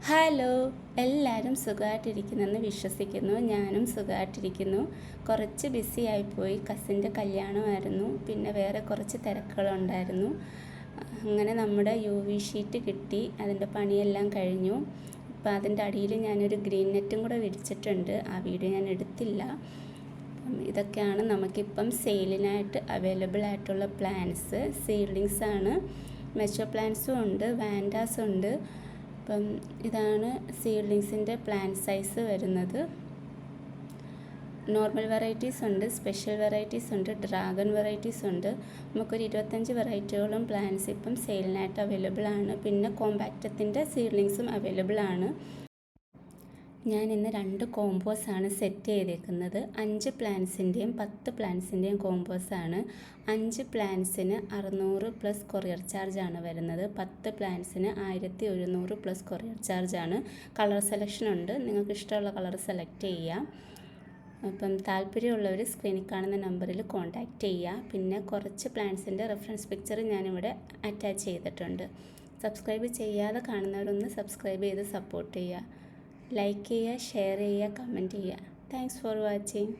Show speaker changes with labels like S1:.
S1: Hello, എല്ലാവരും സുഖമായിട്ടിരിക്കുന്നെന്ന് വിശ്വസിക്കുന്നു. ഞാനും സുഖമായിട്ടിരിക്കുന്നു. കുറച്ച് ബിസി ആയിപ്പോയി. കസിൻ്റെ കല്യാണമായിരുന്നു, പിന്നെ വേറെ കുറച്ച് തിരക്കുകളുണ്ടായിരുന്നു. അങ്ങനെ നമ്മുടെ UV ഷീറ്റ് കിട്ടി, അതിൻ്റെ പണിയെല്ലാം കഴിഞ്ഞു. അപ്പോൾ അതിൻ്റെ അടിയിൽ ഞാനൊരു ഗ്രീൻ നെറ്റും കൂടെ വിരിച്ചിട്ടുണ്ട്. ആ വീഡിയോ ഞാൻ എടുത്തില്ല. ഇതൊക്കെയാണ് നമുക്കിപ്പം സെയിലിനായിട്ട് അവൈലബിൾ ആയിട്ടുള്ള പ്ലാന്റ്സ്. സീഡ്ലിങ്സ് ആണ്. മെച്ചോ പ്ലാന്റ്സും ഉണ്ട്, വാൻഡാസ് ഉണ്ട്. അപ്പം ഇതാണ് സീഡ്ലിങ്സിൻ്റെ പ്ലാന്റ് സൈസ് വരുന്നത്. നോർമൽ വെറൈറ്റീസ് ഉണ്ട്, സ്പെഷ്യൽ വെറൈറ്റീസ് ഉണ്ട്, ഡ്രാഗൺ വെറൈറ്റീസ് ഉണ്ട്. നമുക്കൊരു 25 വെറൈറ്റികളും പ്ലാന്റ്സ് ഇപ്പം സെയിലിനായിട്ട് അവൈലബിൾ ആണ്. പിന്നെ കോമ്പാക്റ്റത്തിൻ്റെ സീഡ്ലിങ്സും അവൈലബിൾ ആണ്. ഞാൻ ഇന്ന് 2 കോമ്പോസാണ് സെറ്റ് ചെയ്തേക്കുന്നത്. 5 പ്ലാന്റ്സിൻ്റെയും 10 പ്ലാന്റ്സിൻ്റെയും കോമ്പോസാണ്. 5 പ്ലാന്റ്സിന് 600 പ്ലസ് കൊറിയർ ചാർജാണ് വരുന്നത്. 10 പ്ലാന്റ്സിന് 1100 പ്ലസ് കൊറിയർ ചാർജാണ്. കളർ സെലക്ഷൻ ഉണ്ട്, നിങ്ങൾക്ക് ഇഷ്ടമുള്ള കളർ സെലക്ട് ചെയ്യാം. അപ്പം താല്പര്യമുള്ളവർ സ്ക്രീനിൽ കാണുന്ന നമ്പറിൽ കോൺടാക്റ്റ് ചെയ്യുക. പിന്നെ കുറച്ച് പ്ലാന്റ്സിൻ്റെ റെഫറൻസ് പിക്ചർ ഞാനിവിടെ അറ്റാച്ച് ചെയ്തിട്ടുണ്ട്. സബ്സ്ക്രൈബ് ചെയ്യാതെ കാണുന്നവരൊന്ന് സബ്സ്ക്രൈബ് ചെയ്ത് സപ്പോർട്ട് ചെയ്യുക. ലൈക്ക് ചെയ്യുക, ഷെയർ ചെയ്യുക, കമൻറ്റ് ചെയ്യുക. Thanks for watching.